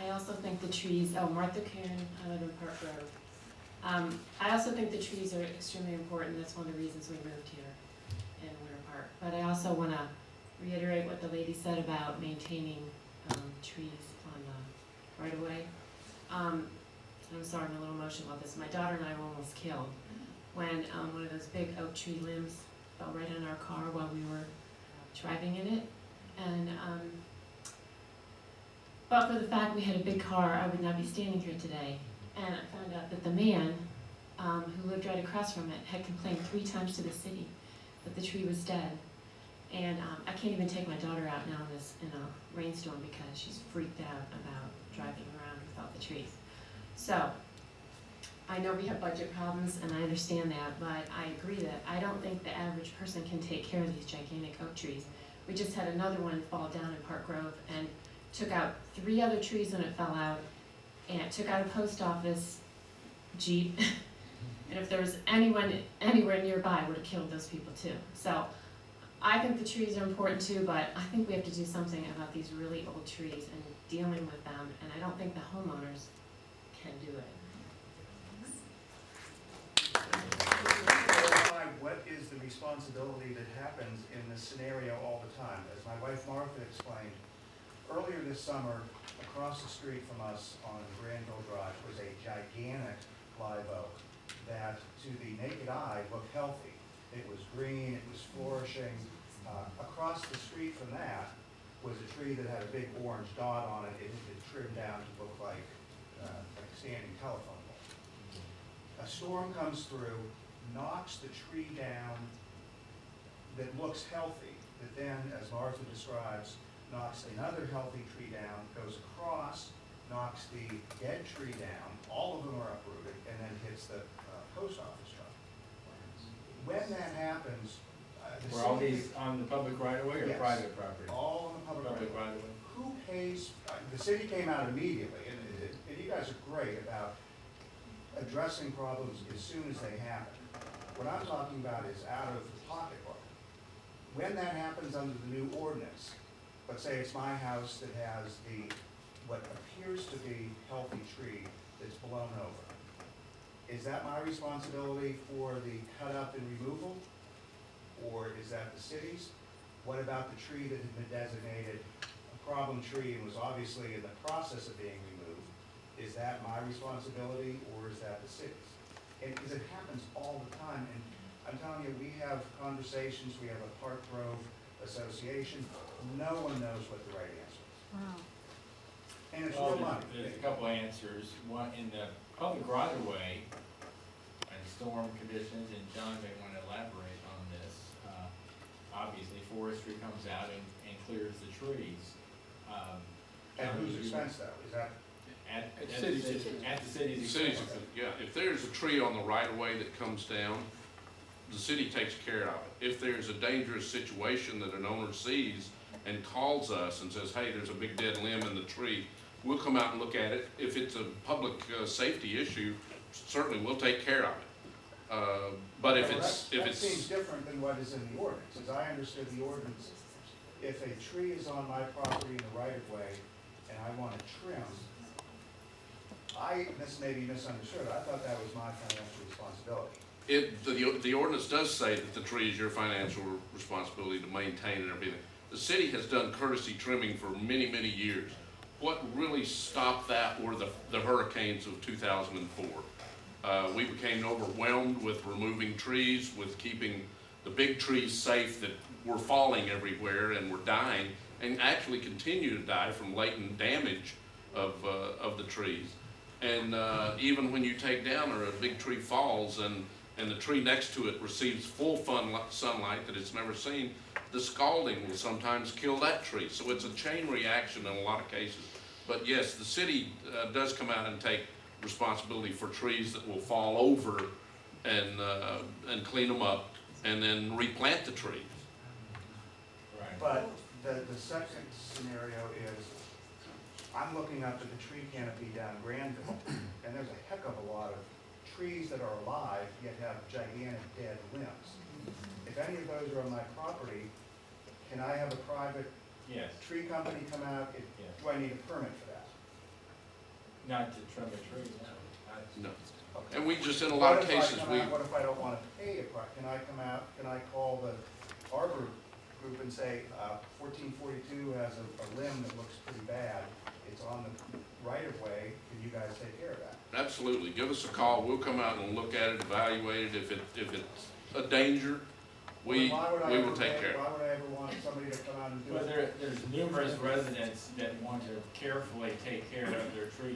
I also think the trees, Martha Kuhn, I live in Park Grove. I also think the trees are extremely important. That's one of the reasons we moved here in Winter Park. But I also want to reiterate what the lady said about maintaining trees on the right-of-way. I'm sorry, I'm a little emotional about this. My daughter and I were almost killed when one of those big oak tree limbs fell right in our car while we were driving in it. And but for the fact we had a big car, I would not be standing here today. And I found out that the man who lived right across from it had complained 3 times to the city that the tree was dead. And I can't even take my daughter out now in a rainstorm because she's freaked out about driving around without the trees. So, I know we have budget problems and I understand that, but I agree that I don't think the average person can take care of these gigantic oak trees. We just had another one fall down in Park Grove and took out 3 other trees when it fell out, and it took out a post office Jeep. And if there was anyone anywhere nearby, it would have killed those people too. So I think the trees are important too, but I think we have to do something about these really old trees and dealing with them, and I don't think the homeowners can do it. What is the responsibility that happens in this scenario all the time? As my wife Martha explained, earlier this summer, across the street from us on Granville Drive was a gigantic live oak that to the naked eye looked healthy. It was green, it was flourishing. Across the street from that was a tree that had a big orange dot on it. It had been trimmed down to look like a standing telephone pole. A storm comes through, knocks the tree down that looks healthy, that then, as Martha describes, knocks another healthy tree down, goes across, knocks the dead tree down, all of them are uprooted, and then hits the post office truck. When that happens, the Were all city- these on the public right of way or Yes. private property? all on the public Public right. right of way. Who pays, the city came out immediately, and you guys are great about addressing problems as soon as they happen. What I'm talking about is out of the pocketbook. When that happens under the new ordinance, let's say it's my house that has what appears to be healthy tree that's blown over. Is that my responsibility for the cut up and removal? Or is that the city's? What about the tree that had been designated a problem tree and was obviously in the process of being removed? Is that my responsibility or is that the city's? And because it happens all the time, and I'm telling you, we have conversations, we have a Park Grove Association, no one knows what the right answer is. Wow. And it's Well, real money. there's a couple of answers. One, in the public right of way and storm conditions, and John may want to elaborate on this. Obviously, forestry comes out and clears the trees. At John, whose you- expense though? Is that, At At the city's city- expense. at the city's The city's, expense. yeah, if there's a tree on the right of way that comes down, the city takes care of it. If there's a dangerous situation that an owner sees and calls us and says, hey, there's a big dead limb in the tree, we'll come out and look at it. If it's a public safety issue, certainly we'll take care of it. But if well, it's, that seems different than what is in the ordinance. As I understood the ordinance, if a tree is on my property in the right of way and I want to trim, this may be misunderstood, I thought that was my financial responsibility. the ordinance does say that the tree is your financial responsibility to maintain and everything. The city has done courtesy trimming for many, many years. What really stopped that were the hurricanes of 2004. We became overwhelmed with removing trees, with keeping the big trees safe that were falling everywhere and were dying, and actually continue to die from latent damage of the trees. And even when you take down or a big tree falls and the tree next to it receives full sunlight that it's never seen, the scalding will sometimes kill that tree. So it's a chain reaction in a lot of cases. But yes, the city does come out and take responsibility for trees that will fall over and clean them up and then replant the trees. Right. But the second scenario is, I'm looking up at the tree canopy down Granville, and there's a heck of a lot of trees that are alive, yet have gigantic dead limbs. If any of those are on my property, can I have a private Yes. tree company come out? Yes. Do I need a permit for that? Not to trim a tree, no. No. Okay. And we just, in a lot of What if I cases, come we, out- What if I don't wanna pay a price? Can I come out, can I call the arbor group and say, 1442 has a limb that looks pretty bad, it's on the right of way, can you guys take care of that? absolutely, give us a call, we'll come out and look at it, evaluate it, if it's a danger, we Why would I will ever take pay- care of it. Why would I ever want somebody to come out and do But it? there's numerous residents that want to carefully take care of their tree